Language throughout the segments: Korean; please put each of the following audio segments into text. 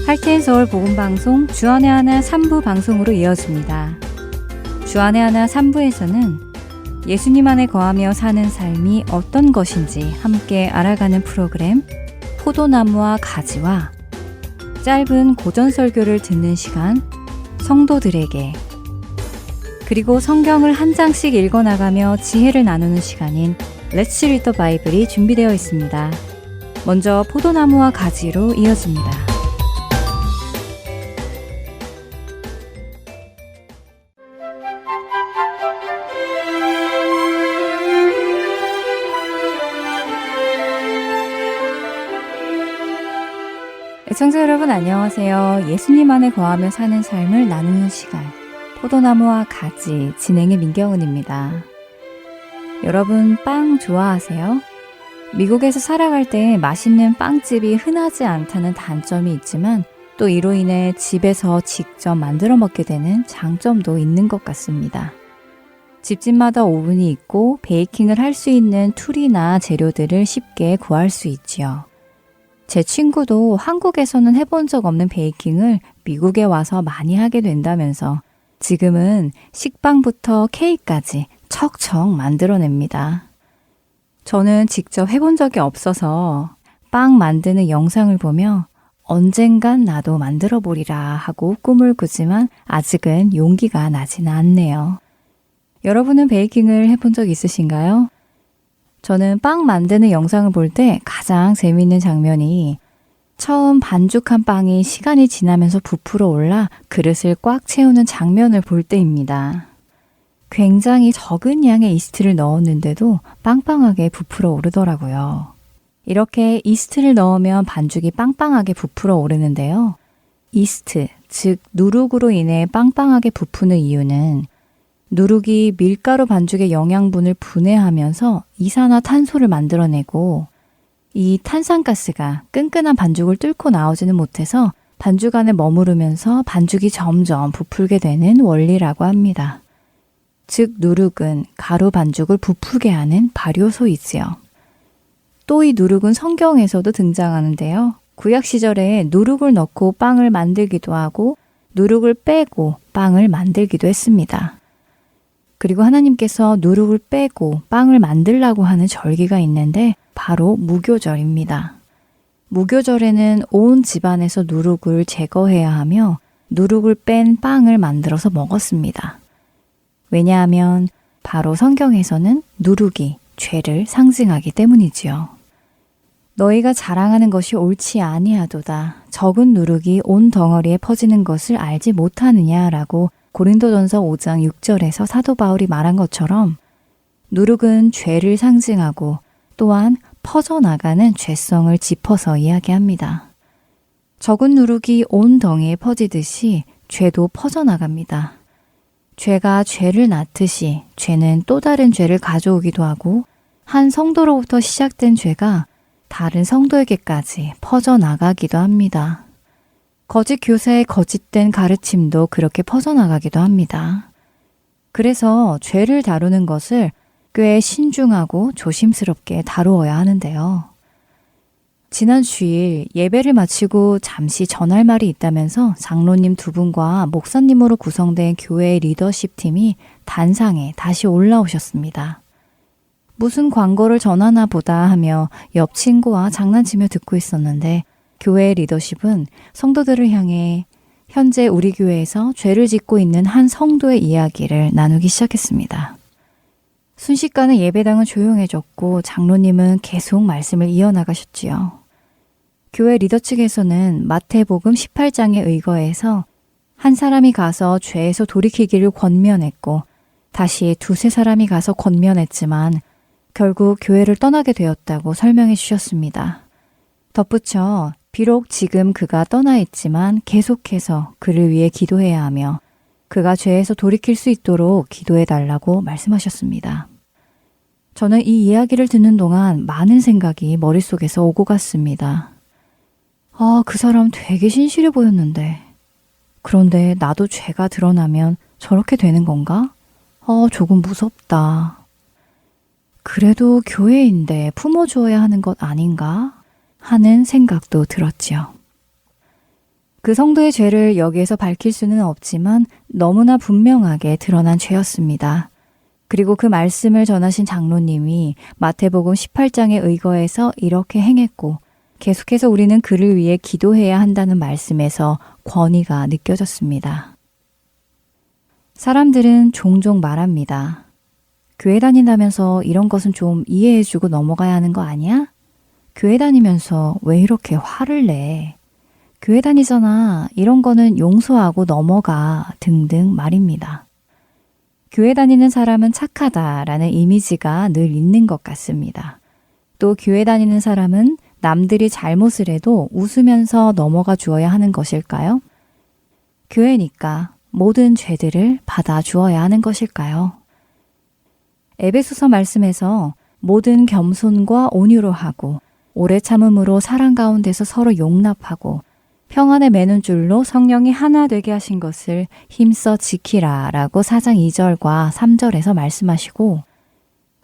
할텐서울 복음방송 주안의 하나 3부 방송으로 이어집니다. 주안의 하나 3부에서는 예수님 안에 거하며 사는 삶이 어떤 것인지 함께 알아가는 프로그램 포도나무와 가지와 짧은 고전설교를 듣는 시간 성도들에게, 그리고 성경을 한 장씩 읽어나가며 지혜를 나누는 시간인 Let's Read the Bible이 준비되어 있습니다. 먼저 포도나무와 가지로 이어집니다. 애청자 여러분 안녕하세요. 예수님 안에 거하며 사는 삶을 나누는 시간 포도나무와 가지 진행의 민경은입니다. 여러분 빵 좋아하세요? 미국에서 살아갈 때 맛있는 빵집이 흔하지 않다는 단점이 있지만 또 이로 인해 집에서 직접 만들어 먹게 되는 장점도 있는 것 같습니다. 집집마다 오븐이 있고 베이킹을 할 수 있는 툴이나 재료들을 쉽게 구할 수 있지요. 제 친구도 한국에서는 해본 적 없는 베이킹을 미국에 와서 많이 하게 된다면서 지금은 식빵부터 케이크까지 척척 만들어냅니다. 저는 직접 해본 적이 없어서 빵 만드는 영상을 보며 언젠간 나도 만들어 보리라 하고 꿈을 꾸지만 아직은 용기가 나지는 않네요. 여러분은 베이킹을 해본 적 있으신가요? 저는 빵 만드는 영상을 볼 때 가장 재미있는 장면이 처음 반죽한 빵이 시간이 지나면서 부풀어 올라 그릇을 꽉 채우는 장면을 볼 때입니다. 굉장히 적은 양의 이스트를 넣었는데도 빵빵하게 부풀어 오르더라고요. 이렇게 이스트를 넣으면 반죽이 빵빵하게 부풀어 오르는데요. 이스트, 즉 누룩으로 인해 빵빵하게 부푸는 이유는 누룩이 밀가루 반죽의 영양분을 분해하면서 이산화탄소를 만들어내고 이 탄산가스가 끈끈한 반죽을 뚫고 나오지는 못해서 반죽 안에 머무르면서 반죽이 점점 부풀게 되는 원리라고 합니다. 즉 누룩은 가루 반죽을 부풀게 하는 발효소이지요. 또 이 누룩은 성경에서도 등장하는데요. 구약 시절에 누룩을 넣고 빵을 만들기도 하고 누룩을 빼고 빵을 만들기도 했습니다. 그리고 하나님께서 누룩을 빼고 빵을 만들라고 하는 절기가 있는데 바로 무교절입니다. 무교절에는 온 집안에서 누룩을 제거해야 하며 누룩을 뺀 빵을 만들어서 먹었습니다. 왜냐하면 바로 성경에서는 누룩이 죄를 상징하기 때문이지요. 너희가 자랑하는 것이 옳지 아니하도다. 적은 누룩이 온 덩어리에 퍼지는 것을 알지 못하느냐라고 고린도전서 5장 6절에서 사도 바울이 말한 것처럼 누룩은 죄를 상징하고 또한 퍼져나가는 죄성을 짚어서 이야기합니다. 적은 누룩이 온 덩이에 퍼지듯이 죄도 퍼져나갑니다. 죄가 죄를 낳듯이 죄는 또 다른 죄를 가져오기도 하고 한 성도로부터 시작된 죄가 다른 성도에게까지 퍼져나가기도 합니다. 거짓 교사의 거짓된 가르침도 그렇게 퍼져나가기도 합니다. 그래서 죄를 다루는 것을 꽤 신중하고 조심스럽게 다루어야 하는데요. 지난 주일 예배를 마치고 잠시 전할 말이 있다면서 장로님 두 분과 목사님으로 구성된 교회의 리더십 팀이 단상에 다시 올라오셨습니다. 무슨 광고를 전하나 보다 하며 옆 친구와 장난치며 듣고 있었는데 교회의 리더십은 성도들을 향해 현재 우리 교회에서 죄를 짓고 있는 한 성도의 이야기를 나누기 시작했습니다. 순식간에 예배당은 조용해졌고 장로님은 계속 말씀을 이어나가셨지요. 교회 리더 측에서는 마태복음 18장에 의거해서 한 사람이 가서 죄에서 돌이키기를 권면했고 다시 두세 사람이 가서 권면했지만 결국 교회를 떠나게 되었다고 설명해 주셨습니다. 덧붙여 비록 지금 그가 떠나 있지만 계속해서 그를 위해 기도해야 하며 그가 죄에서 돌이킬 수 있도록 기도해 달라고 말씀하셨습니다. 저는 이 이야기를 듣는 동안 많은 생각이 머릿속에서 오고 갔습니다. 그 사람 되게 신실해 보였는데. 그런데 나도 죄가 드러나면 저렇게 되는 건가? 조금 무섭다. 그래도 교회인데 품어주어야 하는 것 아닌가? 하는 생각도 들었지요. 그 성도의 죄를 여기에서 밝힐 수는 없지만 너무나 분명하게 드러난 죄였습니다. 그리고 그 말씀을 전하신 장로님이 마태복음 18장에 의거해서 이렇게 행했고 계속해서 우리는 그를 위해 기도해야 한다는 말씀에서 권위가 느껴졌습니다. 사람들은 종종 말합니다. 교회 다닌다면서 이런 것은 좀 이해해주고 넘어가야 하는 거 아니야? 교회 다니면서 왜 이렇게 화를 내? 교회 다니잖아. 이런 거는 용서하고 넘어가 등등 말입니다. 교회 다니는 사람은 착하다라는 이미지가 늘 있는 것 같습니다. 또 교회 다니는 사람은 남들이 잘못을 해도 웃으면서 넘어가 주어야 하는 것일까요? 교회니까 모든 죄들을 받아 주어야 하는 것일까요? 에베소서 말씀에서 모든 겸손과 온유로 하고 오래 참음으로 사랑 가운데서 서로 용납하고 평안에 매는 줄로 성령이 하나 되게 하신 것을 힘써 지키라 라고 4장 2절과 3절에서 말씀하시고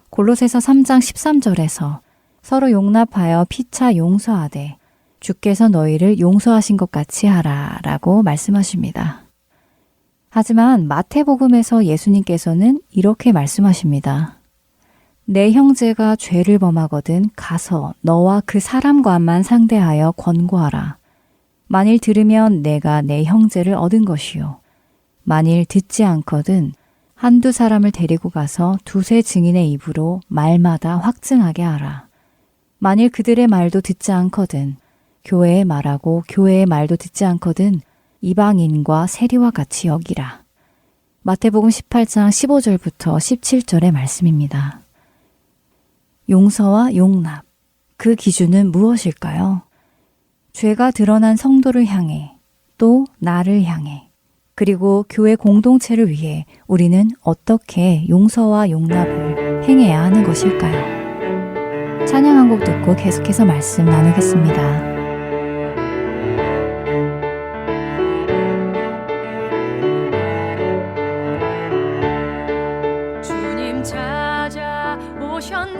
골로새서 3장 13절에서 서로 용납하여 피차 용서하되 주께서 너희를 용서하신 것 같이 하라 라고 말씀하십니다. 하지만 마태복음에서 예수님께서는 이렇게 말씀하십니다. 내 형제가 죄를 범하거든 가서 너와 그 사람과만 상대하여 권고하라. 만일 들으면 내가 내 형제를 얻은 것이요. 만일 듣지 않거든 한두 사람을 데리고 가서 두세 증인의 입으로 말마다 확증하게 하라. 만일 그들의 말도 듣지 않거든 교회의 말하고 교회의 말도 듣지 않거든 이방인과 세리와 같이 여기라. 마태복음 18장 15절부터 17절의 말씀입니다. 용서와 용납, 그 기준은 무엇일까요? 죄가 드러난 성도를 향해, 또 나를 향해, 그리고 교회 공동체를 위해 우리는 어떻게 용서와 용납을 행해야 하는 것일까요? 찬양 한 곡 듣고 계속해서 말씀 나누겠습니다. 주님 찾아오셨네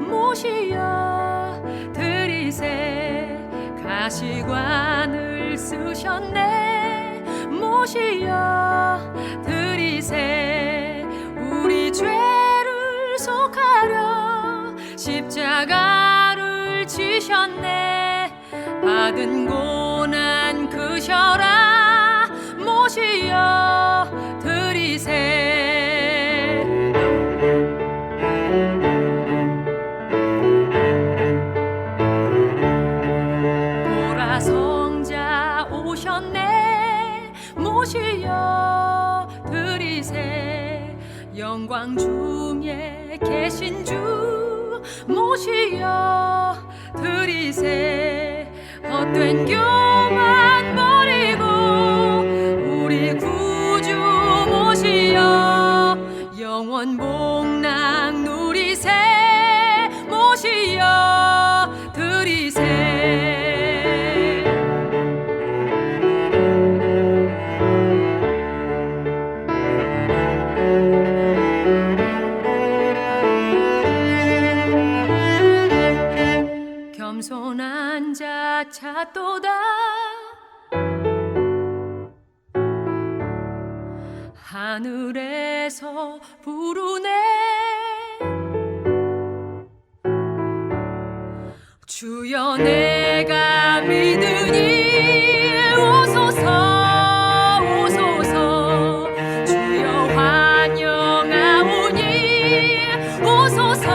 모시여 드리세 가시관을 쓰셨네 모시여 드리세 우리 죄를 속하려 십자가를 지셨네 받은 고난 그셔라 모시여 드리세 모시여 드리세 영광 중에 계신 주 모시여 드리세 헛된 교만 버리고 우리 구주 모시여 영원 복락 누리세 모시여 드리세 겸손한 자 찾도다 하늘에서 부르네 주여 내가 믿으니 오소서 오소서 주여 환영하오니 오소서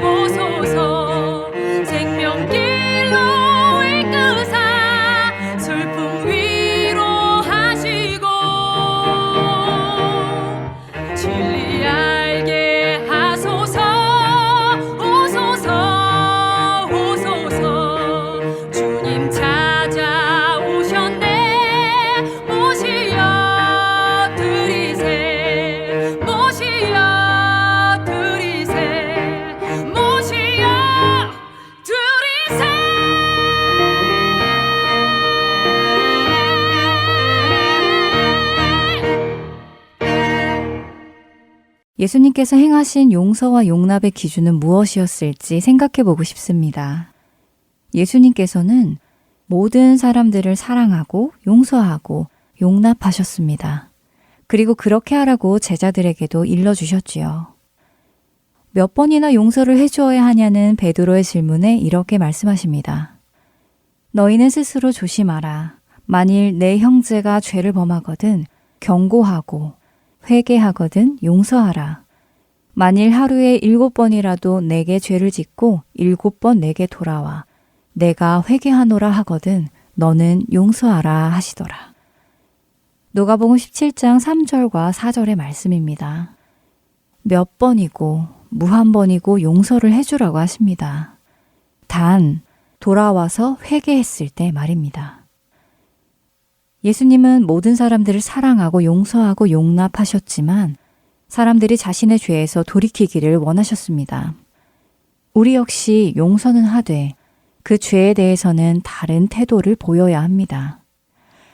오소서 생명길로 이끄사 슬픔 위로하시고 진리 알게 하소서 오소서 오소서 주님 찾아오셨네 모시여 드리세 모시여 드리세 모시여 드리세 예수님께서 행하신 용서와 용납의 기준은 무엇이었을지 생각해 보고 싶습니다. 예수님께서는 모든 사람들을 사랑하고 용서하고 용납하셨습니다. 그리고 그렇게 하라고 제자들에게도 일러주셨지요. 몇 번이나 용서를 해주어야 하냐는 베드로의 질문에 이렇게 말씀하십니다. 너희는 스스로 조심하라. 만일 내 형제가 죄를 범하거든 경고하고 회개하거든 용서하라. 만일 하루에 7번이라도 내게 죄를 짓고 7번 내게 돌아와 내가 회개하노라 하거든 너는 용서하라 하시더라. 누가복음 17장 3절과 4절의 말씀입니다. 몇 번이고 무한번이고 용서를 해주라고 하십니다. 단 돌아와서 회개했을 때 말입니다. 예수님은 모든 사람들을 사랑하고 용서하고 용납하셨지만 사람들이 자신의 죄에서 돌이키기를 원하셨습니다. 우리 역시 용서는 하되 그 죄에 대해서는 다른 태도를 보여야 합니다.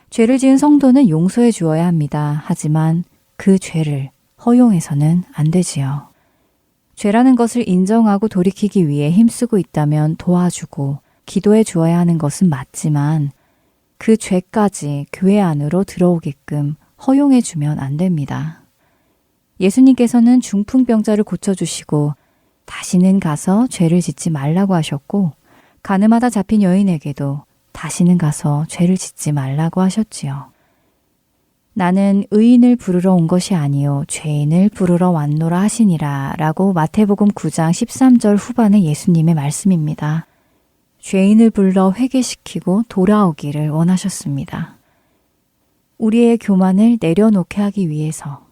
죄를 지은 성도는 용서해 주어야 합니다. 하지만 그 죄를 허용해서는 안 되지요. 죄라는 것을 인정하고 돌이키기 위해 힘쓰고 있다면 도와주고 기도해 주어야 하는 것은 맞지만 그 죄까지 교회 안으로 들어오게끔 허용해 주면 안 됩니다. 예수님께서는 중풍병자를 고쳐주시고 다시는 가서 죄를 짓지 말라고 하셨고 가늠하다 잡힌 여인에게도 다시는 가서 죄를 짓지 말라고 하셨지요. 나는 의인을 부르러 온 것이 아니요 죄인을 부르러 왔노라 하시니라 라고 마태복음 9장 13절 후반의 예수님의 말씀입니다. 죄인을 불러 회개시키고 돌아오기를 원하셨습니다. 우리의 교만을 내려놓게 하기 위해서,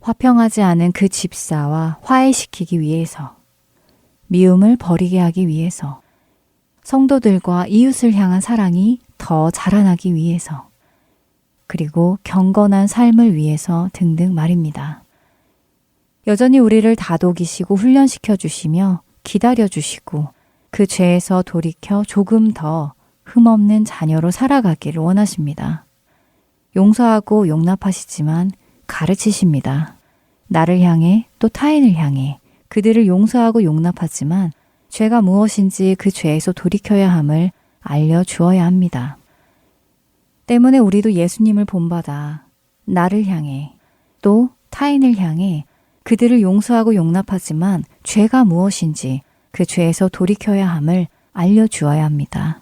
화평하지 않은 그 집사와 화해시키기 위해서, 미움을 버리게 하기 위해서, 성도들과 이웃을 향한 사랑이 더 자라나기 위해서, 그리고 경건한 삶을 위해서 등등 말입니다. 여전히 우리를 다독이시고 훈련시켜 주시며 기다려 주시고 그 죄에서 돌이켜 조금 더 흠없는 자녀로 살아가기를 원하십니다. 용서하고 용납하시지만 가르치십니다. 나를 향해 또 타인을 향해 그들을 용서하고 용납하지만 죄가 무엇인지 그 죄에서 돌이켜야 함을 알려주어야 합니다. 때문에 우리도 예수님을 본받아 나를 향해 또 타인을 향해 그들을 용서하고 용납하지만 죄가 무엇인지 그 죄에서 돌이켜야 함을 알려주어야 합니다.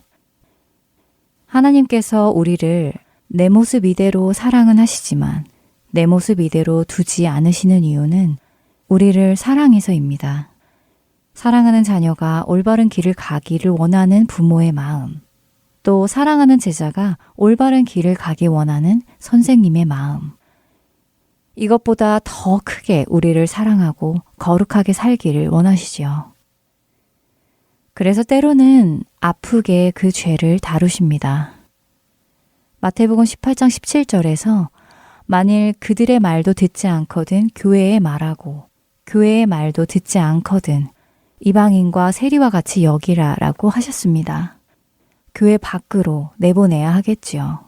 하나님께서 우리를 내 모습 이대로 사랑은 하시지만 내 모습 이대로 두지 않으시는 이유는 우리를 사랑해서입니다. 사랑하는 자녀가 올바른 길을 가기를 원하는 부모의 마음, 또 사랑하는 제자가 올바른 길을 가기 원하는 선생님의 마음, 이것보다 더 크게 우리를 사랑하고 거룩하게 살기를 원하시지요. 그래서 때로는 아프게 그 죄를 다루십니다. 마태복음 18장 17절에서 만일 그들의 말도 듣지 않거든 교회에 말하고 교회의 말도 듣지 않거든 이방인과 세리와 같이 여기라 라고 하셨습니다. 교회 밖으로 내보내야 하겠지요.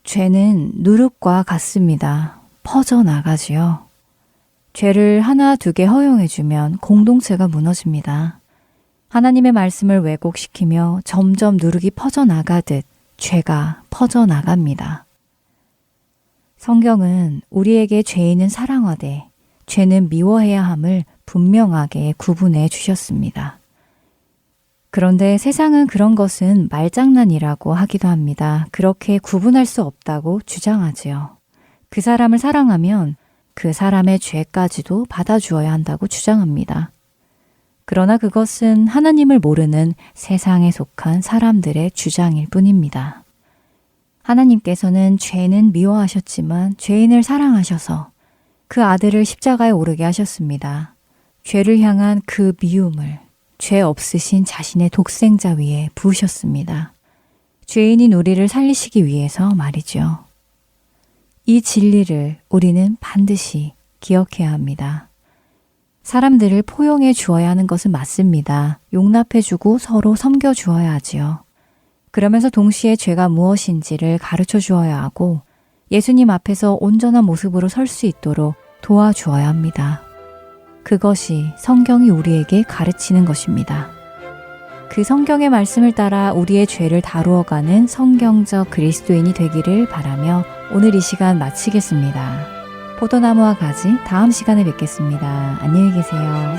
죄는 누룩과 같습니다. 퍼져나가지요. 죄를 하나 두 개 허용해주면 공동체가 무너집니다. 하나님의 말씀을 왜곡시키며 점점 누룩이 퍼져나가듯 죄가 퍼져나갑니다. 성경은 우리에게 죄인은 사랑하되 죄는 미워해야 함을 분명하게 구분해 주셨습니다. 그런데 세상은 그런 것은 말장난이라고 하기도 합니다. 그렇게 구분할 수 없다고 주장하지요. 그 사람을 사랑하면 그 사람의 죄까지도 받아주어야 한다고 주장합니다. 그러나 그것은 하나님을 모르는 세상에 속한 사람들의 주장일 뿐입니다. 하나님께서는 죄는 미워하셨지만 죄인을 사랑하셔서 그 아들을 십자가에 오르게 하셨습니다. 죄를 향한 그 미움을 죄 없으신 자신의 독생자 위에 부으셨습니다. 죄인인 우리를 살리시기 위해서 말이죠. 이 진리를 우리는 반드시 기억해야 합니다. 사람들을 포용해 주어야 하는 것은 맞습니다. 용납해 주고 서로 섬겨 주어야 하지요. 그러면서 동시에 죄가 무엇인지를 가르쳐 주어야 하고 예수님 앞에서 온전한 모습으로 설 수 있도록 도와주어야 합니다. 그것이 성경이 우리에게 가르치는 것입니다. 그 성경의 말씀을 따라 우리의 죄를 다루어가는 성경적 그리스도인이 되기를 바라며 오늘 이 시간 마치겠습니다. 포도나무와 가지 다음 시간에 뵙겠습니다. 안녕히 계세요.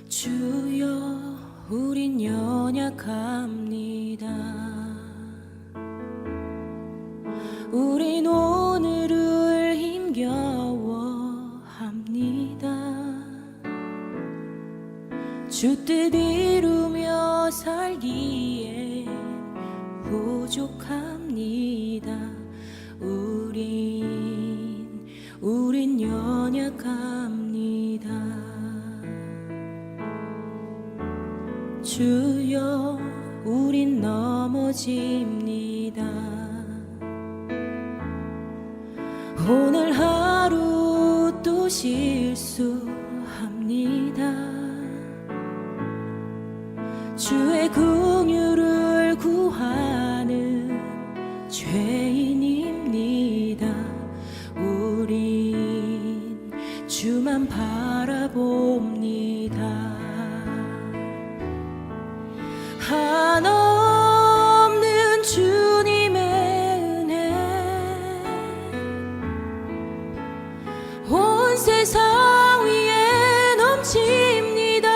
주여 우린 연약합니다. 우린 오늘을 힘겨워합니다. 주 뜻 이루며 살기에 부족합니다. 우린 연약합니다. 주여 우린 넘어집니다. 오늘 하루 또 실수합니다. 주의 긍휼을 구하는 죄인입니다. 우린 주만 바라봅니다. 한없는 주님의 은혜 온 세상 위에 넘칩니다.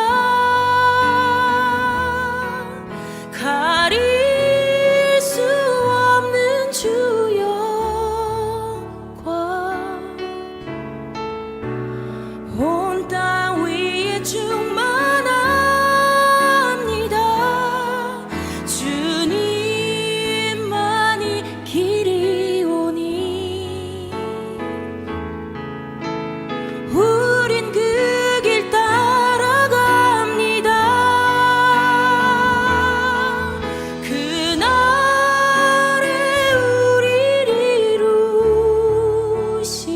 가릴 수 없는 주 영광 온 땅 위에 충만합니다. 주님만이 길이오니 우린 그 길 따라갑니다. 그날에 우리를 이루신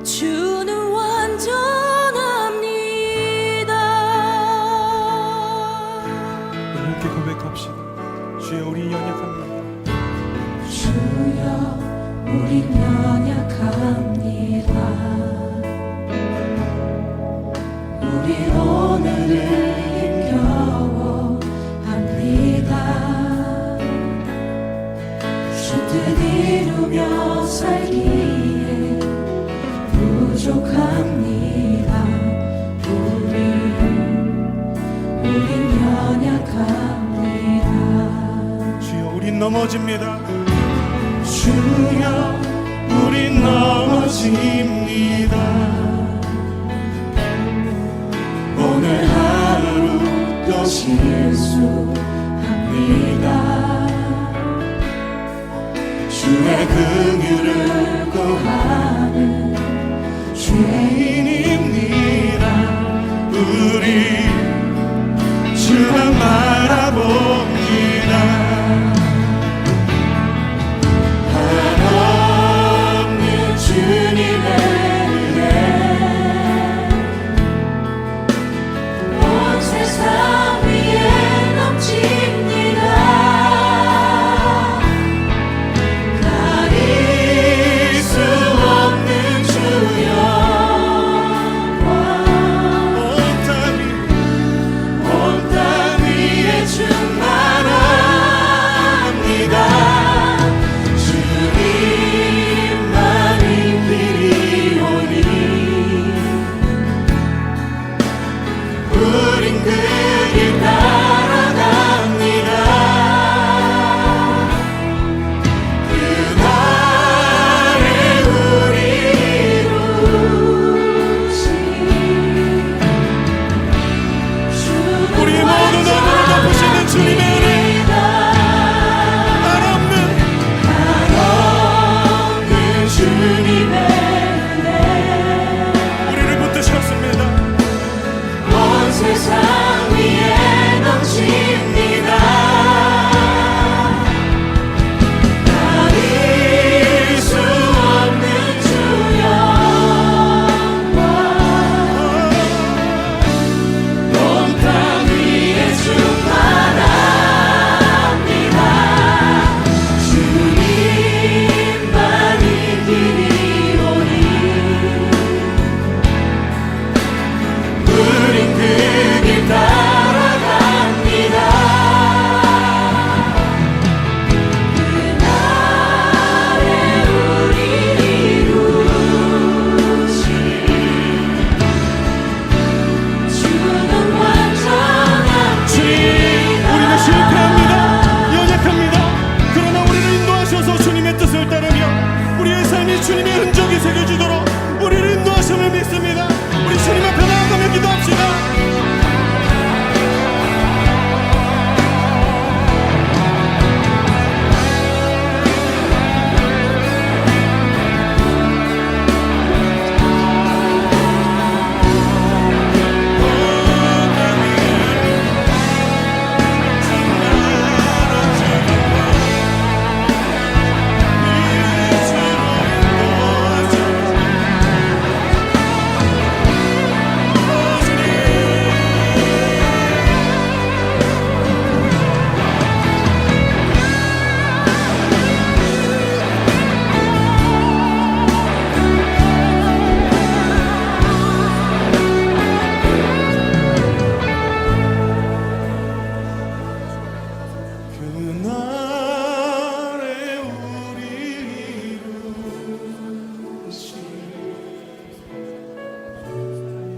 주는 완전합니다. 함께 고백합시다. 주여 우리 연약합니다. 주여 우린 연약합니다. 우린 오늘을 힘겨워합니다. 주 뜻 이루며 살기에 부족합니다. 우린 연약합니다. 주여 우린 넘어집니다. 주여 우린 넘어집니다. 오늘 하루 또 실수합니다. 주의 긍휼을 구하는 죄인입니다. 우리 주만 바라봅니다. 한없는 주님의 은혜 온 세상 위에 넘칩니다. 가릴 수 없는 주 영광 온 땅 위에 충만 하나님이 주님의 흔적이 새겨지도록 우리를 인도하심을 믿습니다. 우리 주님 앞에 나아가며 기도합시다.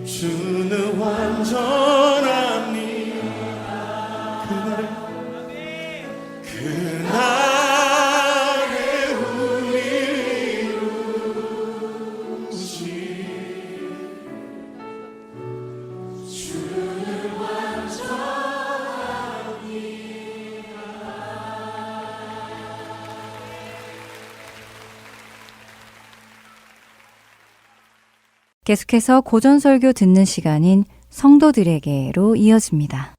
주는 완전합니다. 그날에 우리 이루시 주는 계속해서 고전설교 듣는 시간인 성도들에게로 이어집니다.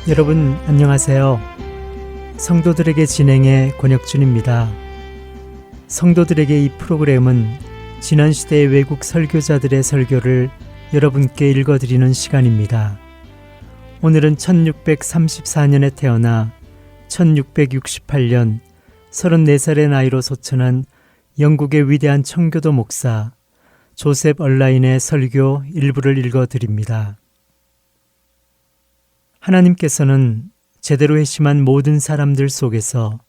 여러분 안녕하세요. 성도들에게 진행의 권혁준입니다. 성도들에게 이 프로그램은 지난 시대의 외국 설교자들의 설교를 여러분께 읽어드리는 시간입니다. 오늘은 1634년에 태어나 1668년 34살의 나이로 소천한 영국의 위대한 청교도 목사 조셉 얼라인의 설교 일부를 읽어드립니다. 하나님께서는 제대로 회심한 모든 사람들 속에서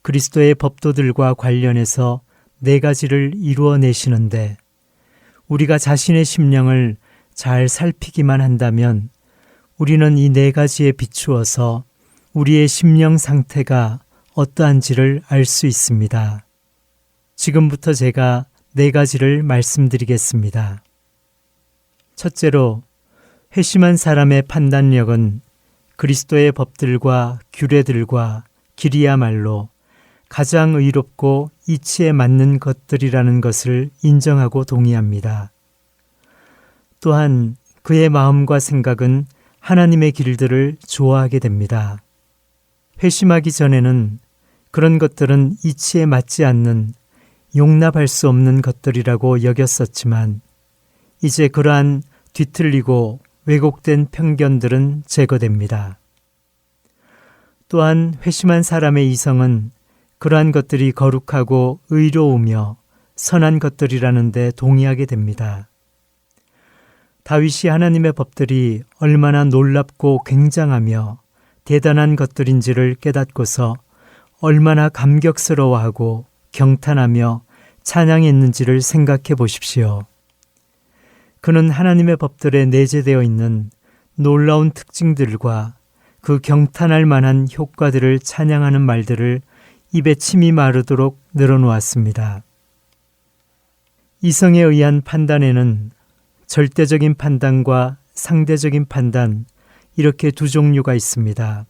그리스도의 법도들과 관련해서 4가지를 이루어내시는데 우리가 자신의 심령을 잘 살피기만 한다면 우리는 이 4가지에 비추어서 우리의 심령 상태가 어떠한지를 알 수 있습니다. 지금부터 제가 4가지를 말씀드리겠습니다. 첫째로, 회심한 사람의 판단력은 그리스도의 법들과 규례들과 길이야말로 가장 의롭고 이치에 맞는 것들이라는 것을 인정하고 동의합니다. 또한 그의 마음과 생각은 하나님의 길들을 좋아하게 됩니다. 회심하기 전에는 그런 것들은 이치에 맞지 않는 용납할 수 없는 것들이라고 여겼었지만 이제 그러한 뒤틀리고 왜곡된 편견들은 제거됩니다. 또한 회심한 사람의 이성은 그러한 것들이 거룩하고 의로우며 선한 것들이라는 데 동의하게 됩니다. 다윗이 하나님의 법들이 얼마나 놀랍고 굉장하며 대단한 것들인지를 깨닫고서 얼마나 감격스러워하고 경탄하며 찬양했는지를 생각해 보십시오. 그는 하나님의 법들에 내재되어 있는 놀라운 특징들과 그 경탄할 만한 효과들을 찬양하는 말들을 입에 침이 마르도록 늘어놓았습니다. 이성에 의한 판단에는 절대적인 판단과 상대적인 판단, 이렇게 2 종류가 있습니다.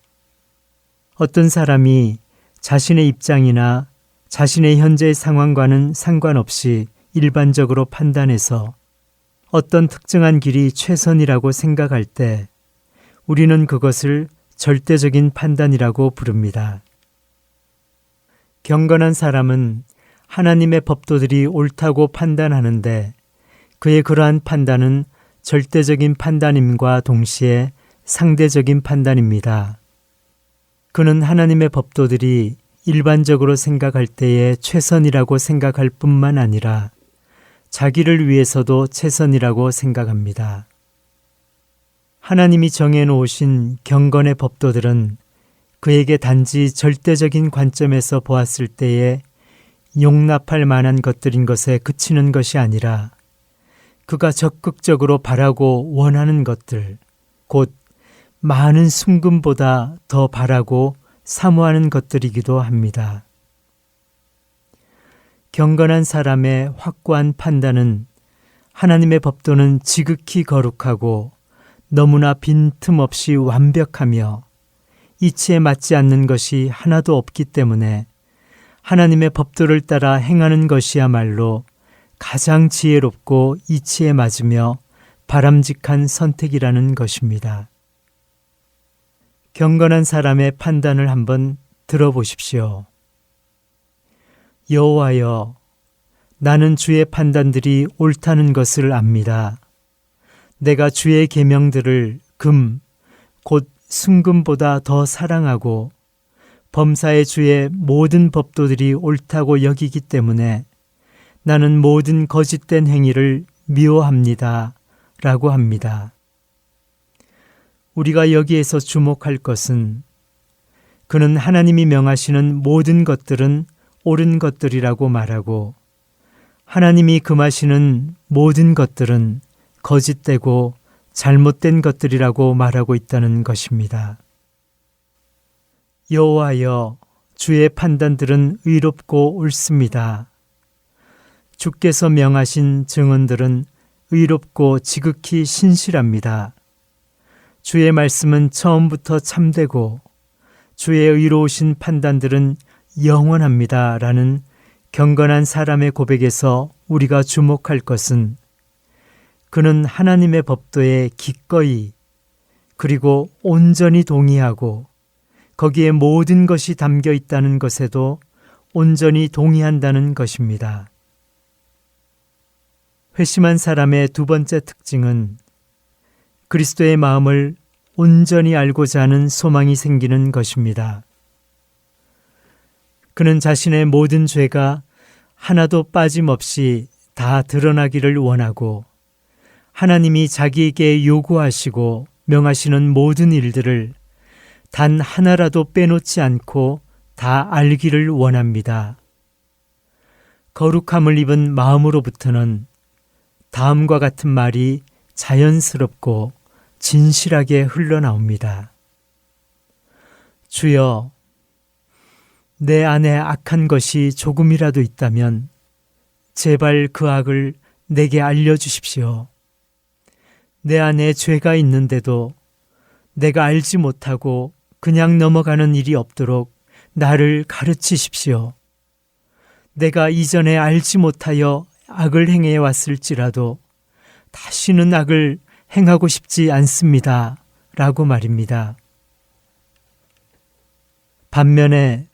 어떤 사람이 자신의 입장이나 자신의 현재 상황과는 상관없이 일반적으로 판단해서 어떤 특정한 길이 최선이라고 생각할 때 우리는 그것을 절대적인 판단이라고 부릅니다. 경건한 사람은 하나님의 법도들이 옳다고 판단하는데 그의 그러한 판단은 절대적인 판단임과 동시에 상대적인 판단입니다. 그는 하나님의 법도들이 일반적으로 생각할 때에 최선이라고 생각할 뿐만 아니라 자기를 위해서도 최선이라고 생각합니다. 하나님이 정해놓으신 경건의 법도들은 그에게 단지 절대적인 관점에서 보았을 때에 용납할 만한 것들인 것에 그치는 것이 아니라 그가 적극적으로 바라고 원하는 것들, 곧 많은 순금보다 더 바라고 사모하는 것들이기도 합니다. 경건한 사람의 확고한 판단은 하나님의 법도는 지극히 거룩하고 너무나 빈틈없이 완벽하며 이치에 맞지 않는 것이 하나도 없기 때문에 하나님의 법도를 따라 행하는 것이야말로 가장 지혜롭고 이치에 맞으며 바람직한 선택이라는 것입니다. 경건한 사람의 판단을 한번 들어보십시오. 여호와여, 나는 주의 판단들이 옳다는 것을 압니다. 내가 주의 계명들을 금, 곧 순금보다 더 사랑하고 범사의 주의 모든 법도들이 옳다고 여기기 때문에 나는 모든 거짓된 행위를 미워합니다. 라고 합니다. 우리가 여기에서 주목할 것은 그는 하나님이 명하시는 모든 것들은 옳은 것들이라고 말하고 하나님이 금하시는 모든 것들은 거짓되고 잘못된 것들이라고 말하고 있다는 것입니다. 여호와여, 주의 판단들은 의롭고 옳습니다. 주께서 명하신 증언들은 의롭고 지극히 신실합니다. 주의 말씀은 처음부터 참되고 주의 의로우신 판단들은 영원합니다. 라는 경건한 사람의 고백에서 우리가 주목할 것은 그는 하나님의 법도에 기꺼이 그리고 온전히 동의하고 거기에 모든 것이 담겨 있다는 것에도 온전히 동의한다는 것입니다. 회심한 사람의 두 번째 특징은 그리스도의 마음을 온전히 알고자 하는 소망이 생기는 것입니다. 그는 자신의 모든 죄가 하나도 빠짐없이 다 드러나기를 원하고 하나님이 자기에게 요구하시고 명하시는 모든 일들을 단 하나라도 빼놓지 않고 다 알기를 원합니다. 거룩함을 입은 마음으로부터는 다음과 같은 말이 자연스럽고 진실하게 흘러나옵니다. 주여, 내 안에 악한 것이 조금이라도 있다면 제발 그 악을 내게 알려주십시오. 내 안에 죄가 있는데도 내가 알지 못하고 그냥 넘어가는 일이 없도록 나를 가르치십시오. 내가 이전에 알지 못하여 악을 행해 왔을지라도 다시는 악을 행하고 싶지 않습니다. 라고 말입니다. 반면에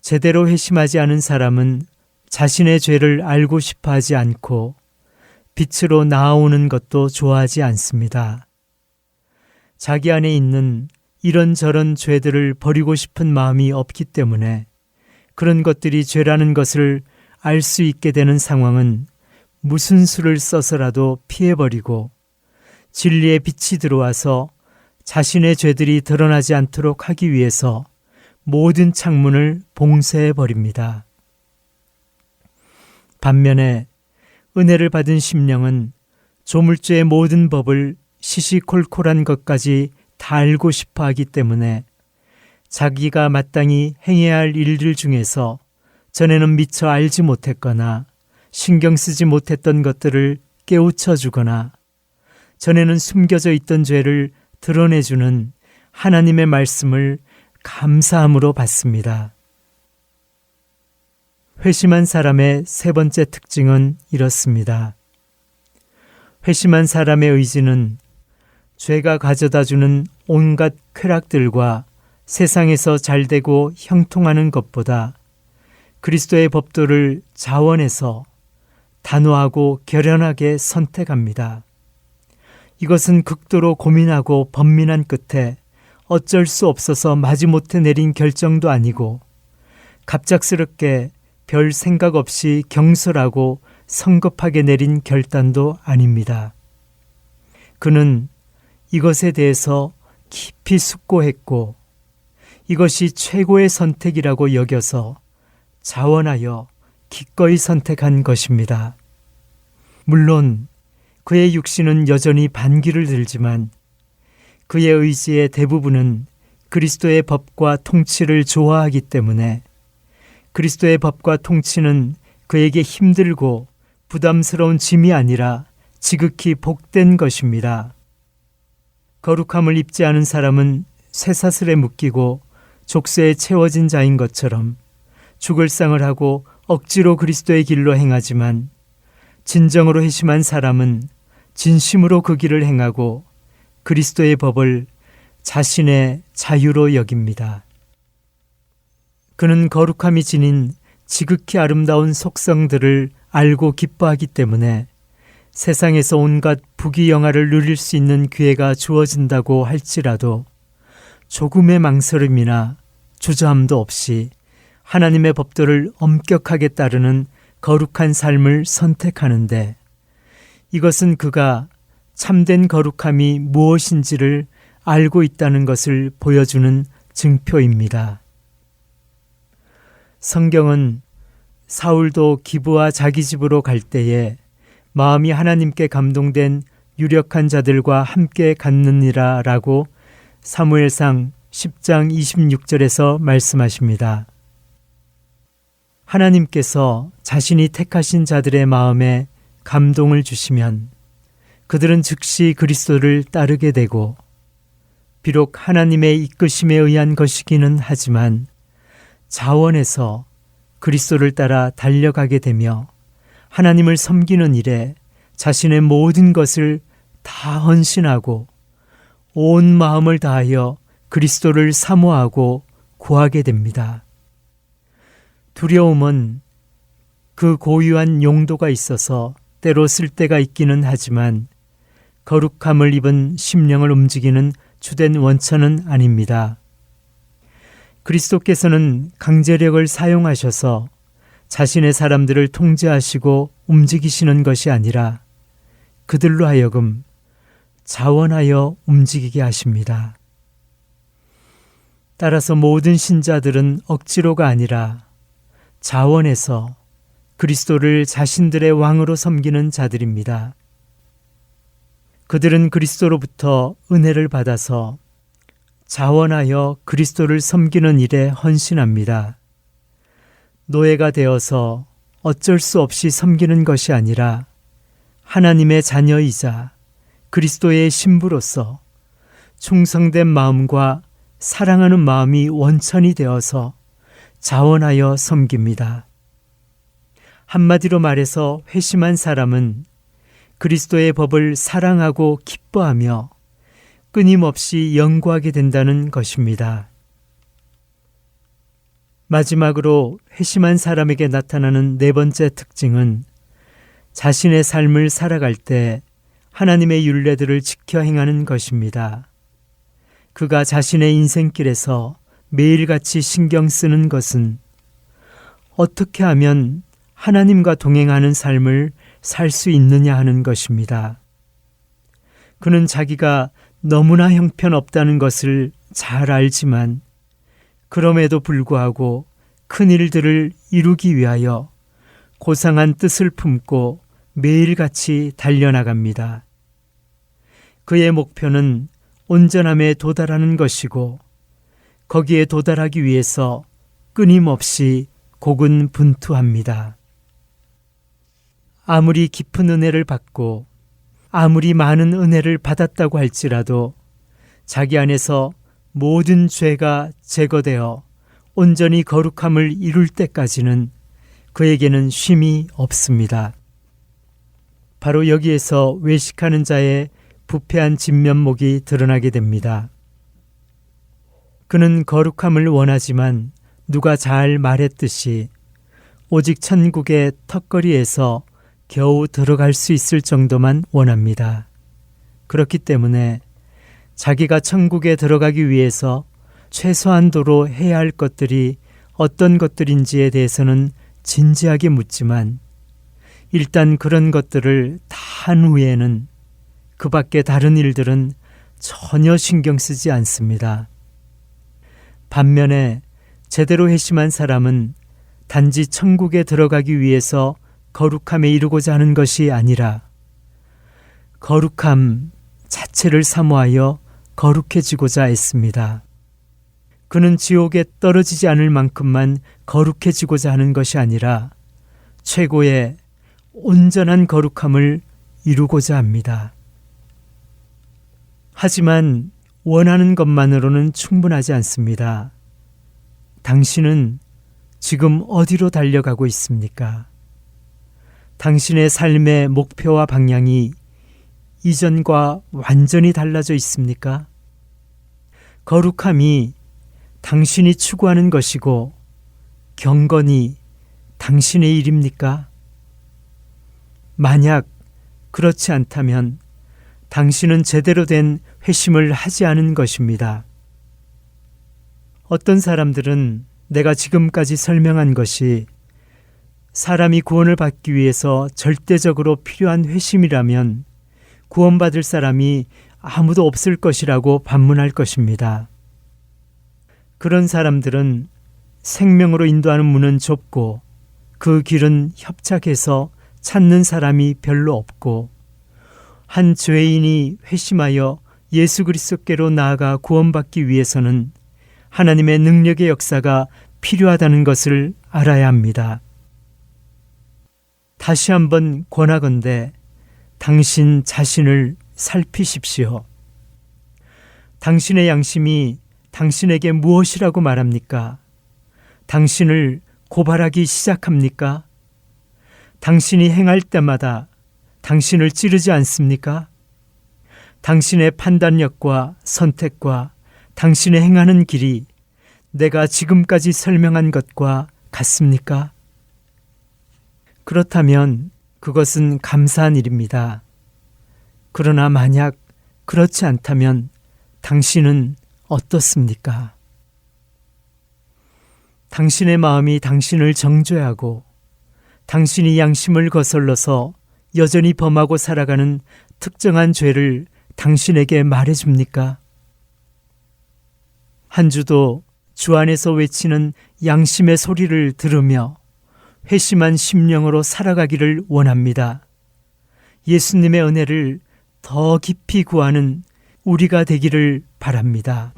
제대로 회심하지 않은 사람은 자신의 죄를 알고 싶어 하지 않고 빛으로 나아오는 것도 좋아하지 않습니다. 자기 안에 있는 이런저런 죄들을 버리고 싶은 마음이 없기 때문에 그런 것들이 죄라는 것을 알 수 있게 되는 상황은 무슨 수를 써서라도 피해버리고 진리의 빛이 들어와서 자신의 죄들이 드러나지 않도록 하기 위해서 모든 창문을 봉쇄해버립니다. 반면에 은혜를 받은 심령은 조물주의 모든 법을 시시콜콜한 것까지 다 알고 싶어 하기 때문에 자기가 마땅히 행해야 할 일들 중에서 전에는 미처 알지 못했거나 신경 쓰지 못했던 것들을 깨우쳐 주거나 전에는 숨겨져 있던 죄를 드러내주는 하나님의 말씀을 감사함으로 받습니다. 회심한 사람의 세 번째 특징은 이렇습니다. 회심한 사람의 의지는 죄가 가져다주는 온갖 쾌락들과 세상에서 잘되고 형통하는 것보다 그리스도의 법도를 자원해서 단호하고 결연하게 선택합니다. 이것은 극도로 고민하고 번민한 끝에 어쩔 수 없어서 마지못해 내린 결정도 아니고 갑작스럽게 별 생각 없이 경솔하고 성급하게 내린 결단도 아닙니다. 그는 이것에 대해서 깊이 숙고했고 이것이 최고의 선택이라고 여겨서 자원하여 기꺼이 선택한 것입니다. 물론 그의 육신은 여전히 반기를 들지만 그의 의지의 대부분은 그리스도의 법과 통치를 좋아하기 때문에 그리스도의 법과 통치는 그에게 힘들고 부담스러운 짐이 아니라 지극히 복된 것입니다. 거룩함을 입지 않은 사람은 쇠사슬에 묶이고 족쇄에 채워진 자인 것처럼 죽을 상을 하고 억지로 그리스도의 길로 행하지만 진정으로 회심한 사람은 진심으로 그 길을 행하고 그리스도의 법을 자신의 자유로 여깁니다. 그는 거룩함이 지닌 지극히 아름다운 속성들을 알고 기뻐하기 때문에 세상에서 온갖 부귀영화를 누릴 수 있는 기회가 주어진다고 할지라도 조금의 망설임이나 주저함도 없이 하나님의 법도를 엄격하게 따르는 거룩한 삶을 선택하는데 이것은 그가 참된 거룩함이 무엇인지를 알고 있다는 것을 보여주는 증표입니다. 성경은 사울도 기브와 자기 집으로 갈 때에 마음이 하나님께 감동된 유력한 자들과 함께 갔느니라 라고 사무엘상 10장 26절에서 말씀하십니다. 하나님께서 자신이 택하신 자들의 마음에 감동을 주시면 그들은 즉시 그리스도를 따르게 되고 비록 하나님의 이끄심에 의한 것이기는 하지만 자원해서 그리스도를 따라 달려가게 되며 하나님을 섬기는 일에 자신의 모든 것을 다 헌신하고 온 마음을 다하여 그리스도를 사모하고 구하게 됩니다. 두려움은 그 고유한 용도가 있어서 때로 쓸 때가 있기는 하지만 거룩함을 입은 심령을 움직이는 주된 원천은 아닙니다. 그리스도께서는 강제력을 사용하셔서 자신의 사람들을 통제하시고 움직이시는 것이 아니라 그들로 하여금 자원하여 움직이게 하십니다. 따라서 모든 신자들은 억지로가 아니라 자원해서 그리스도를 자신들의 왕으로 섬기는 자들입니다. 그들은 그리스도로부터 은혜를 받아서 자원하여 그리스도를 섬기는 일에 헌신합니다. 노예가 되어서 어쩔 수 없이 섬기는 것이 아니라 하나님의 자녀이자 그리스도의 신부로서 충성된 마음과 사랑하는 마음이 원천이 되어서 자원하여 섬깁니다. 한마디로 말해서 회심한 사람은 그리스도의 법을 사랑하고 기뻐하며 끊임없이 연구하게 된다는 것입니다. 마지막으로 회심한 사람에게 나타나는 네 번째 특징은 자신의 삶을 살아갈 때 하나님의 율례들을 지켜 행하는 것입니다. 그가 자신의 인생길에서 매일같이 신경 쓰는 것은 어떻게 하면 하나님과 동행하는 삶을 살 수 있느냐 하는 것입니다. 그는 자기가 너무나 형편없다는 것을 잘 알지만 그럼에도 불구하고 큰 일들을 이루기 위하여 고상한 뜻을 품고 매일같이 달려나갑니다. 그의 목표는 온전함에 도달하는 것이고 거기에 도달하기 위해서 끊임없이 고군분투합니다. 아무리 깊은 은혜를 받고 아무리 많은 은혜를 받았다고 할지라도 자기 안에서 모든 죄가 제거되어 온전히 거룩함을 이룰 때까지는 그에게는 쉼이 없습니다. 바로 여기에서 외식하는 자의 부패한 진면목이 드러나게 됩니다. 그는 거룩함을 원하지만 누가 잘 말했듯이 오직 천국의 턱걸이에서 겨우 들어갈 수 있을 정도만 원합니다. 그렇기 때문에 자기가 천국에 들어가기 위해서 최소한도로 해야 할 것들이 어떤 것들인지에 대해서는 진지하게 묻지만 일단 그런 것들을 다 한 후에는 그 밖에 다른 일들은 전혀 신경 쓰지 않습니다. 반면에 제대로 회심한 사람은 단지 천국에 들어가기 위해서 거룩함에 이르고자 하는 것이 아니라 거룩함 자체를 사모하여 거룩해지고자 애씁니다. 그는 지옥에 떨어지지 않을 만큼만 거룩해지고자 하는 것이 아니라 최고의 온전한 거룩함을 이루고자 합니다. 하지만 원하는 것만으로는 충분하지 않습니다. 당신은 지금 어디로 달려가고 있습니까? 당신의 삶의 목표와 방향이 이전과 완전히 달라져 있습니까? 거룩함이 당신이 추구하는 것이고 경건이 당신의 일입니까? 만약 그렇지 않다면 당신은 제대로 된 회심을 하지 않은 것입니다. 어떤 사람들은 내가 지금까지 설명한 것이 사람이 구원을 받기 위해서 절대적으로 필요한 회심이라면 구원받을 사람이 아무도 없을 것이라고 반문할 것입니다. 그런 사람들은 생명으로 인도하는 문은 좁고 그 길은 협착해서 찾는 사람이 별로 없고 한 죄인이 회심하여 예수 그리스도께로 나아가 구원받기 위해서는 하나님의 능력의 역사가 필요하다는 것을 알아야 합니다. 다시 한번 권하건대 당신 자신을 살피십시오. 당신의 양심이 당신에게 무엇이라고 말합니까? 당신을 고발하기 시작합니까? 당신이 행할 때마다 당신을 찌르지 않습니까? 당신의 판단력과 선택과 당신의 행하는 길이 내가 지금까지 설명한 것과 같습니까? 그렇다면 그것은 감사한 일입니다. 그러나 만약 그렇지 않다면 당신은 어떻습니까? 당신의 마음이 당신을 정죄하고 당신이 양심을 거슬러서 여전히 범하고 살아가는 특정한 죄를 당신에게 말해줍니까? 한 주도 주 안에서 외치는 양심의 소리를 들으며 회심한 심령으로 살아가기를 원합니다. 예수님의 은혜를 더 깊이 구하는 우리가 되기를 바랍니다.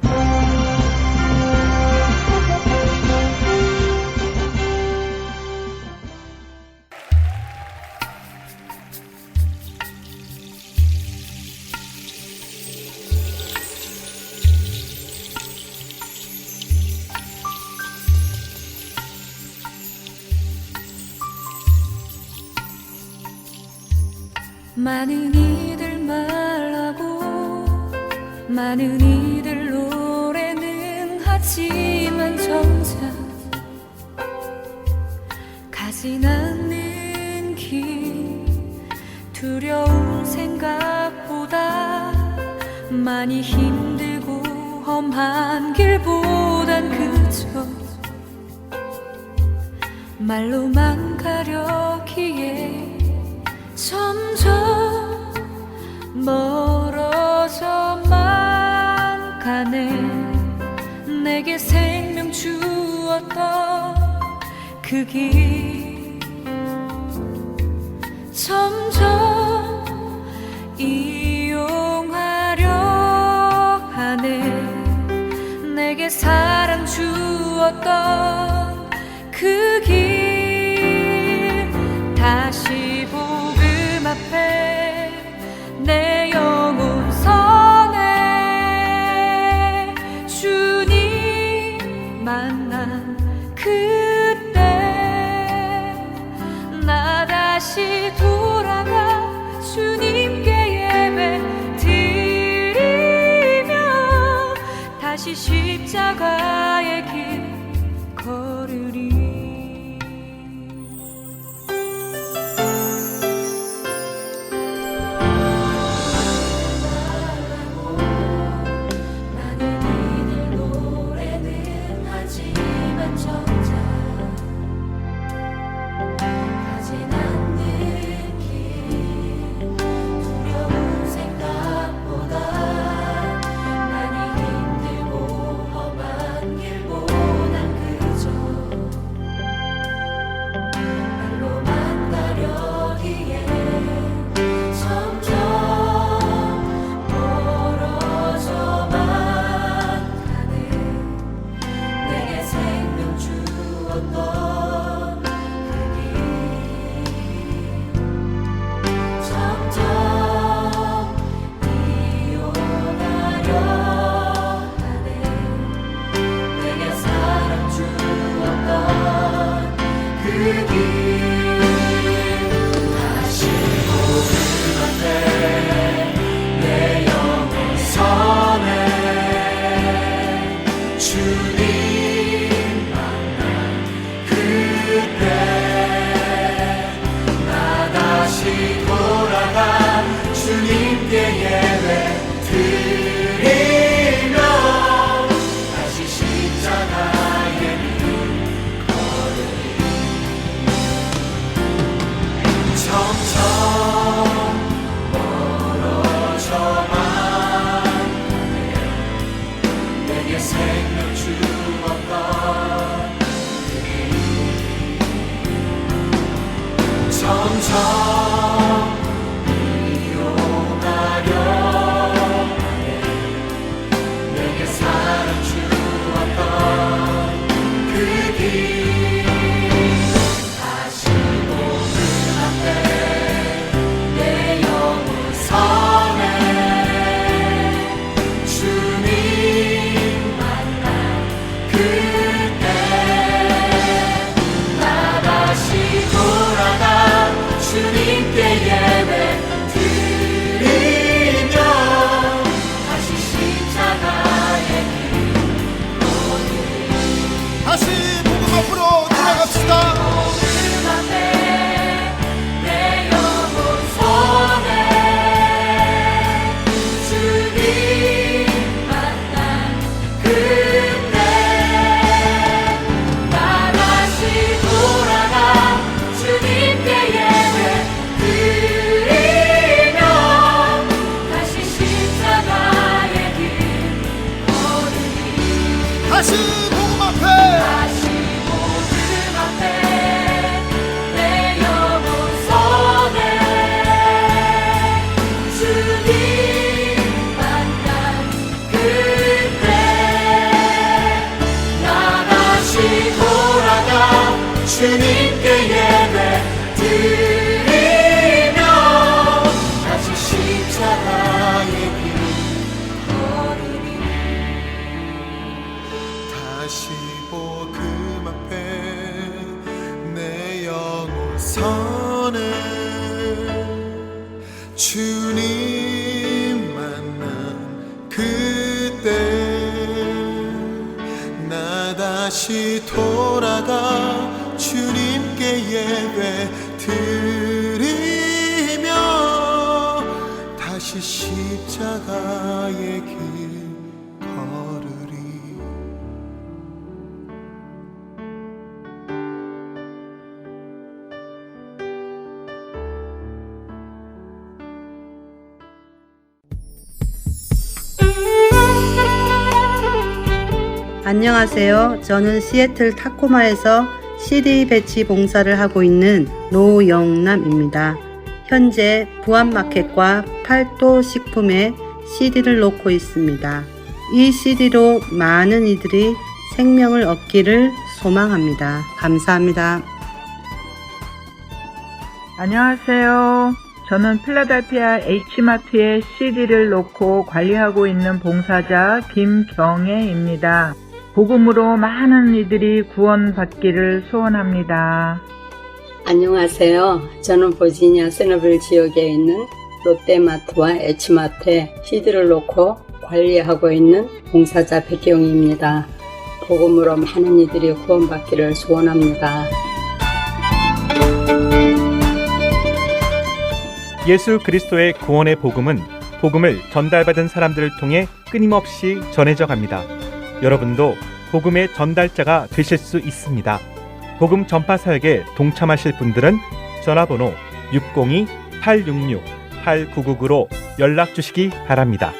많은 이들 말하고 많은 이들 노래는 하지만 정작 가진 않는 길 두려운 생각보다 많이 힘들고 험한 길보단 그저 말로만 가려기에 점점 멀어져만 가네. 내게 생명 주었던 그 길 점점 이용하려 하네. 내게 사랑 주었던 그 길 다시 복음 앞에 내 영혼 선해. 주님 만난 그때 나 다시 돌아가 주님께 예배 드리며 다시 십자가의 길 걸으리. 다시 모든 앞에 내 영혼 선해 주님 만난 그때 나 다시 돌아가 주님께 예배 드리며 다시 십자가의 길 걸으리. 점점 멀어져만 가네. 내게 생명 주었던 점점 이용하려 하네. 내게 사랑 주었던 그 길 다시 모든 앞에 내 영혼 선해 주님 만난 그때 나 다시 돌아가 주님께 예배 드리며 다시 십자가의 길 걸으리. 다시 복음 앞으로 돌아갑시다. 모든 앞에 내 영혼 선해 주님 만난 그때 나 다시 돌아가 주님께 예배 드리며 다시 십자가의 길 걸으리. 다시 복음 앞에 다시 모든 앞에 내 영혼 선해 주님 만난 그때 나 다시 돌아가 주님께 예배 드리며 다시 십자가의 길 걸으리. 다시 복음 앞에 내 영혼 선해 주님 만난 그때 나 다시 돌아가 주님께 예배 드리며 다시 십자가의 길 걸으리. 안녕하세요. 저는 시애틀 타코마에서 CD 배치 봉사를 하고 있는 노영남입니다. 현재 부안마켓과 팔도 식품에 CD를 놓고 있습니다. 이 CD로 많은 이들이 생명을 얻기를 소망합니다. 감사합니다. 안녕하세요. 저는 필라델피아 H마트에 CD를 놓고 관리하고 있는 봉사자 김경애입니다. 복음으로 많은 이들이 구원받기를 소원합니다. 안녕하세요. 저는 버지니아 세너빌 지역에 있는 롯데마트와 H마트에 CD를 놓고 관리하고 있는 봉사자 백경입니다. 복음으로 많은 이들이 구원받기를 소원합니다. 예수 그리스도의 구원의 복음은 복음을 전달받은 사람들을 통해 끊임없이 전해져 갑니다. 여러분도 복음의 전달자가 되실 수 있습니다. 복음 전파 사역에 동참하실 분들은 전화번호 602-866-8999로 연락 주시기 바랍니다.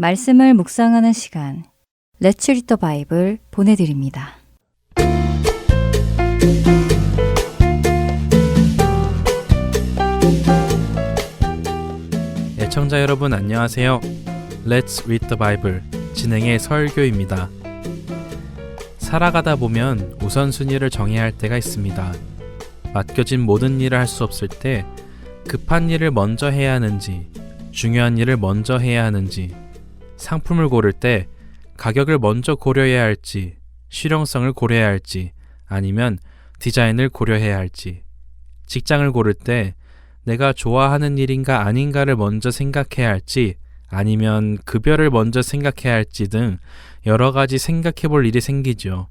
말씀을 묵상하는 시간, Let's Read the Bible 보내드립니다. 애청자 여러분 안녕하세요. Let's Read the Bible 진행의 설교입니다. 살아가다 보면 우선순위를 정해야 할 때가 있습니다. 맡겨진 모든 일을 할 수 없을 때 급한 일을 먼저 해야 하는지, 중요한 일을 먼저 해야 하는지, 상품을 고를 때 가격을 먼저 고려해야 할지, 실용성을 고려해야 할지, 아니면 디자인을 고려해야 할지, 직장을 고를 때 내가 좋아하는 일인가 아닌가를 먼저 생각해야 할지, 아니면 급여를 먼저 생각해야 할지 등 여러 가지 생각해 볼 일이 생기죠.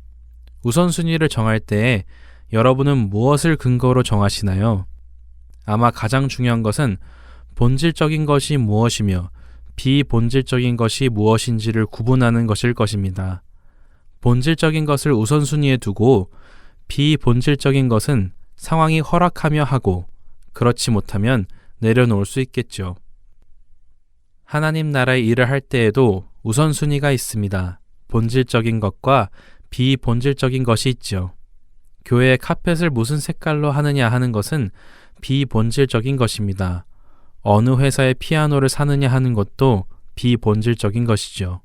우선순위를 정할 때에 여러분은 무엇을 근거로 정하시나요? 아마 가장 중요한 것은 본질적인 것이 무엇이며 비본질적인 것이 무엇인지를 구분하는 것일 것입니다. 본질적인 것을 우선순위에 두고 비본질적인 것은 상황이 허락하며 하고 그렇지 못하면 내려놓을 수 있겠죠. 하나님 나라의 일을 할 때에도 우선순위가 있습니다. 본질적인 것과 비본질적인 것이 있죠. 교회의 카펫을 무슨 색깔로 하느냐 하는 것은 비본질적인 것입니다. 어느 회사의 피아노를 사느냐 하는 것도 비본질적인 것이죠.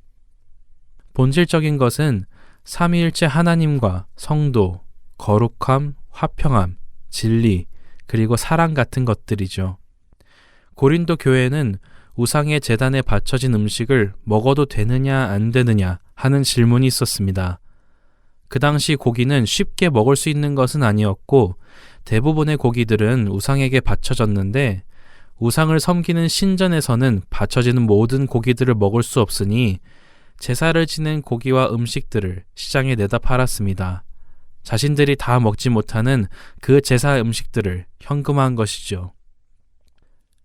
본질적인 것은 삼위일체 하나님과 성도, 거룩함, 화평함, 진리, 그리고 사랑 같은 것들이죠. 고린도 교회는 우상의 제단에 바쳐진 음식을 먹어도 되느냐 안 되느냐 하는 질문이 있었습니다. 그 당시 고기는 쉽게 먹을 수 있는 것은 아니었고 대부분의 고기들은 우상에게 바쳐졌는데 우상을 섬기는 신전에서는 바쳐지는 모든 고기들을 먹을 수 없으니 제사를 지낸 고기와 음식들을 시장에 내다 팔았습니다. 자신들이 다 먹지 못하는 그 제사 음식들을 현금화한 것이죠.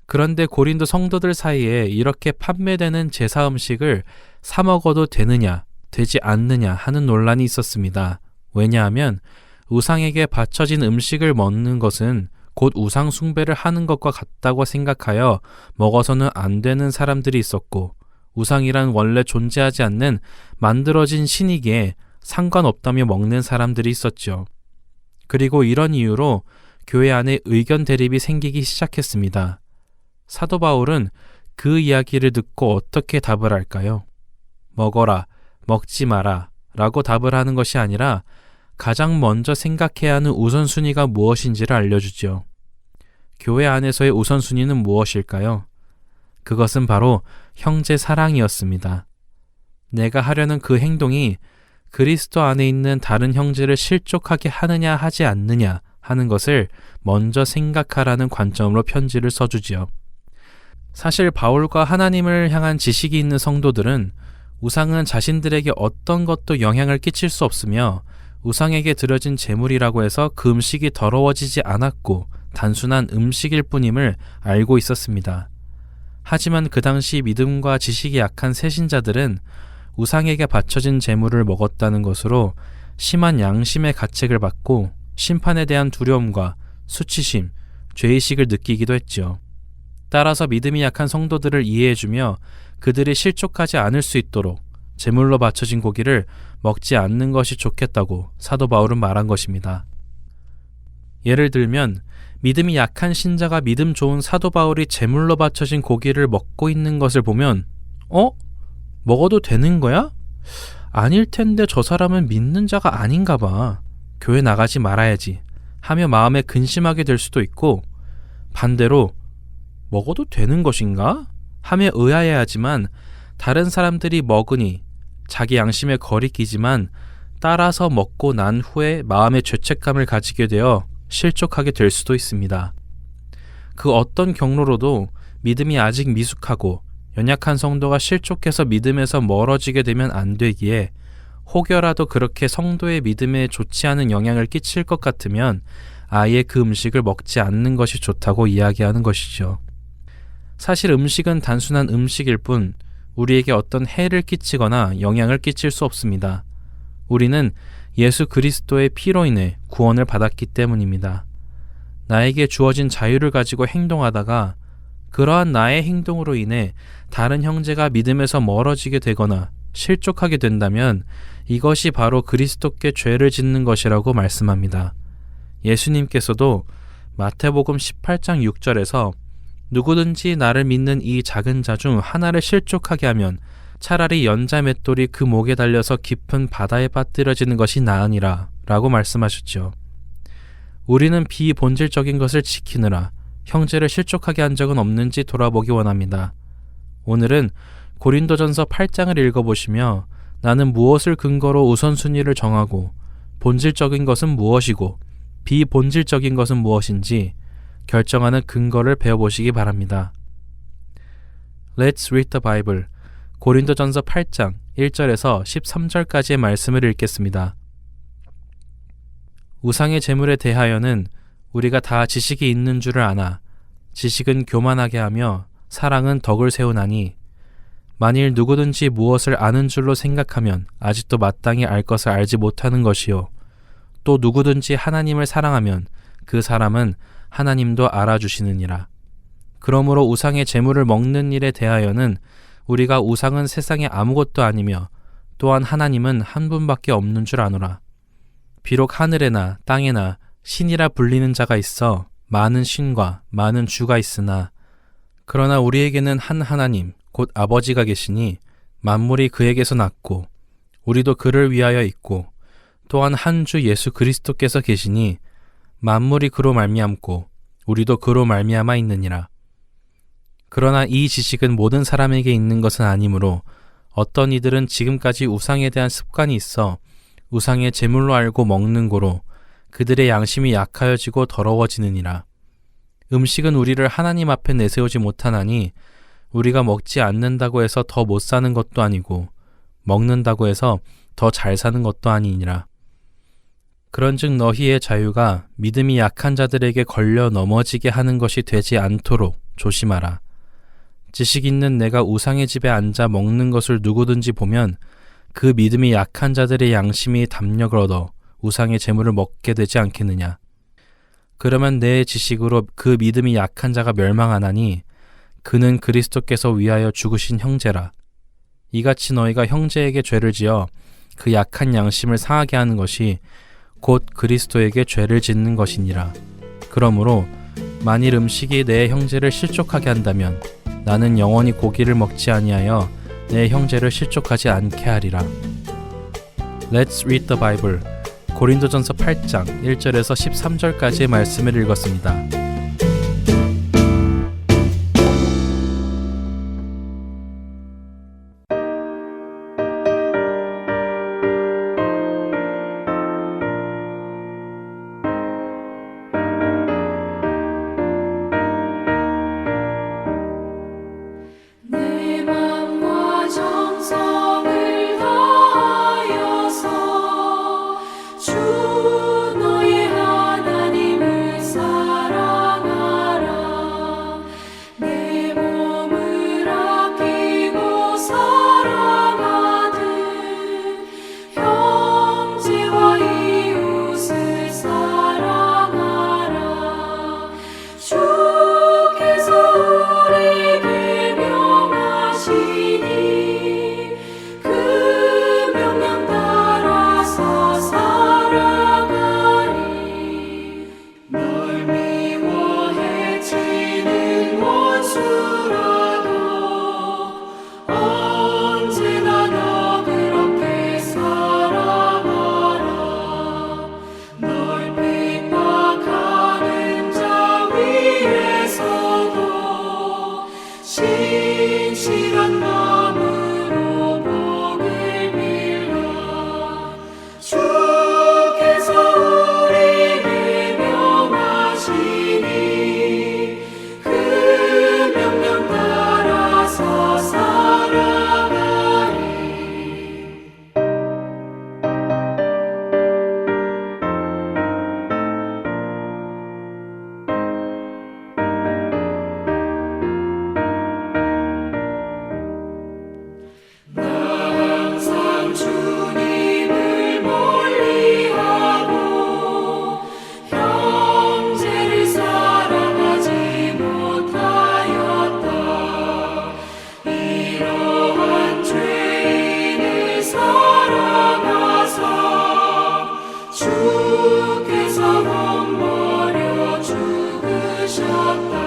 그런데 고린도 성도들 사이에 이렇게 판매되는 제사 음식을 사 먹어도 되느냐, 되지 않느냐 하는 논란이 있었습니다. 왜냐하면 우상에게 바쳐진 음식을 먹는 것은 곧 우상 숭배를 하는 것과 같다고 생각하여 먹어서는 안 되는 사람들이 있었고 우상이란 원래 존재하지 않는 만들어진 신이기에 상관없다며 먹는 사람들이 있었죠. 그리고 이런 이유로 교회 안에 의견 대립이 생기기 시작했습니다. 사도 바울은 그 이야기를 듣고 어떻게 답을 할까요? 먹어라, 먹지 마라 라고 답을 하는 것이 아니라 가장 먼저 생각해야 하는 우선순위가 무엇인지를 알려주죠. 교회 안에서의 우선순위는 무엇일까요? 그것은 바로 형제 사랑이었습니다. 내가 하려는 그 행동이 그리스도 안에 있는 다른 형제를 실족하게 하느냐 하지 않느냐 하는 것을 먼저 생각하라는 관점으로 편지를 써주지요. 사실 바울과 하나님을 향한 지식이 있는 성도들은 우상은 자신들에게 어떤 것도 영향을 끼칠 수 없으며 우상에게 드려진 제물이라고 해서 그 음식이 더러워지지 않았고 단순한 음식일 뿐임을 알고 있었습니다. 하지만 그 당시 믿음과 지식이 약한 새신자들은 우상에게 바쳐진 제물을 먹었다는 것으로 심한 양심의 가책을 받고 심판에 대한 두려움과 수치심, 죄의식을 느끼기도 했죠. 따라서 믿음이 약한 성도들을 이해해주며 그들이 실족하지 않을 수 있도록 제물로 바쳐진 고기를 먹지 않는 것이 좋겠다고 사도 바울은 말한 것입니다. 예를 들면 믿음이 약한 신자가 믿음 좋은 사도 바울이 제물로 바쳐진 고기를 먹고 있는 것을 보면 먹어도 되는 거야? 아닐 텐데 저 사람은 믿는 자가 아닌가 봐. 교회 나가지 말아야지 하며 마음에 근심하게 될 수도 있고 반대로 먹어도 되는 것인가? 하며 의아해하지만 다른 사람들이 먹으니 자기 양심에 거리끼지만 따라서 먹고 난 후에 마음의 죄책감을 가지게 되어 실족하게 될 수도 있습니다. 그 어떤 경로로도 믿음이 아직 미숙하고 연약한 성도가 실족해서 믿음에서 멀어지게 되면 안 되기에 혹여라도 그렇게 성도의 믿음에 좋지 않은 영향을 끼칠 것 같으면 아예 그 음식을 먹지 않는 것이 좋다고 이야기하는 것이죠. 사실 음식은 단순한 음식일 뿐 우리에게 어떤 해를 끼치거나 영향을 끼칠 수 없습니다. 우리는 예수 그리스도의 피로 인해 구원을 받았기 때문입니다. 나에게 주어진 자유를 가지고 행동하다가 그러한 나의 행동으로 인해 다른 형제가 믿음에서 멀어지게 되거나 실족하게 된다면 이것이 바로 그리스도께 죄를 짓는 것이라고 말씀합니다. 예수님께서도 마태복음 18장 6절에서 누구든지 나를 믿는 이 작은 자 중 하나를 실족하게 하면 차라리 연자 맷돌이 그 목에 달려서 깊은 바다에 빠뜨려지는 것이 나으니라 라고 말씀하셨죠. 우리는 비본질적인 것을 지키느라 형제를 실족하게 한 적은 없는지 돌아보기 원합니다. 오늘은 고린도전서 8장을 읽어보시며 나는 무엇을 근거로 우선순위를 정하고 본질적인 것은 무엇이고 비본질적인 것은 무엇인지 결정하는 근거를 배워보시기 바랍니다. Let's read the Bible. 고린도전서 8장 1절에서 13절까지의 말씀을 읽겠습니다. 우상의 제물에 대하여는 우리가 다 지식이 있는 줄을 아나 지식은 교만하게 하며 사랑은 덕을 세우나니 만일 누구든지 무엇을 아는 줄로 생각하면 아직도 마땅히 알 것을 알지 못하는 것이요 또 누구든지 하나님을 사랑하면 그 사람은 하나님도 알아주시느니라. 그러므로 우상의 제물을 먹는 일에 대하여는 우리가 우상은 세상에 아무것도 아니며 또한 하나님은 한 분밖에 없는 줄 아노라. 비록 하늘에나 땅에나 신이라 불리는 자가 있어 많은 신과 많은 주가 있으나 그러나 우리에게는 한 하나님 곧 아버지가 계시니 만물이 그에게서 났고 우리도 그를 위하여 있고 또한 한 주 예수 그리스도께서 계시니 만물이 그로 말미암고 우리도 그로 말미암아 있느니라. 그러나 이 지식은 모든 사람에게 있는 것은 아니므로 어떤 이들은 지금까지 우상에 대한 습관이 있어 우상의 제물로 알고 먹는 고로 그들의 양심이 약하여지고 더러워지느니라. 음식은 우리를 하나님 앞에 내세우지 못하나니 우리가 먹지 않는다고 해서 더 못 사는 것도 아니고 먹는다고 해서 더 잘 사는 것도 아니니라. 그런즉 너희의 자유가 믿음이 약한 자들에게 걸려 넘어지게 하는 것이 되지 않도록 조심하라. 지식 있는 내가 우상의 집에 앉아 먹는 것을 누구든지 보면 그 믿음이 약한 자들의 양심이 담력을 얻어 우상의 재물을 먹게 되지 않겠느냐. 그러면 내 지식으로 그 믿음이 약한 자가 멸망하나니 그는 그리스도께서 위하여 죽으신 형제라. 이같이 너희가 형제에게 죄를 지어 그 약한 양심을 상하게 하는 것이 곧 그리스도에게 죄를 짓는 것이니라. 그러므로 만일 음식이 내 형제를 실족하게 한다면 나는 영원히 고기를 먹지 아니하여 내 형제를 실족하지 않게 하리라. Let's read the Bible. 고린도전서 8장 1절에서 13절까지의 말씀을 읽었습니다. 내 맘과 정성을 다하여서 주 너의 하나님을 사랑하라. 내 몸을 아끼고 사랑하듯 형제와 이웃을 사랑하라. 주께서 우리에게 명하시니 그 명령 따라서 살아가리. 널 미워해 치는 원수라도 언제나 너 그렇게 사랑하라. 널 핍박하는 자 위에서도 신실한 마음으로 복을 빌라. 주께서 우리에게 명하시니 그 명령 따라서 살아가리. 항상 주님을 멀리하고 형제를 사랑하지 못하였다. 이러한 죄인을 사랑하사 주께서 몸 버려 죽으셨다.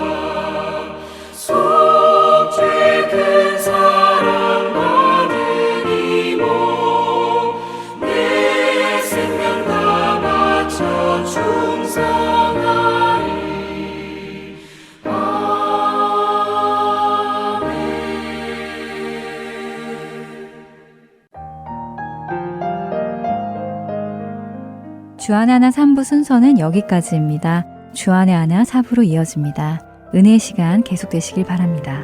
주안의 하나 3부 순서는 여기까지입니다. 주안의 하나 4부로 이어집니다. 은혜의 시간 계속되시길 바랍니다.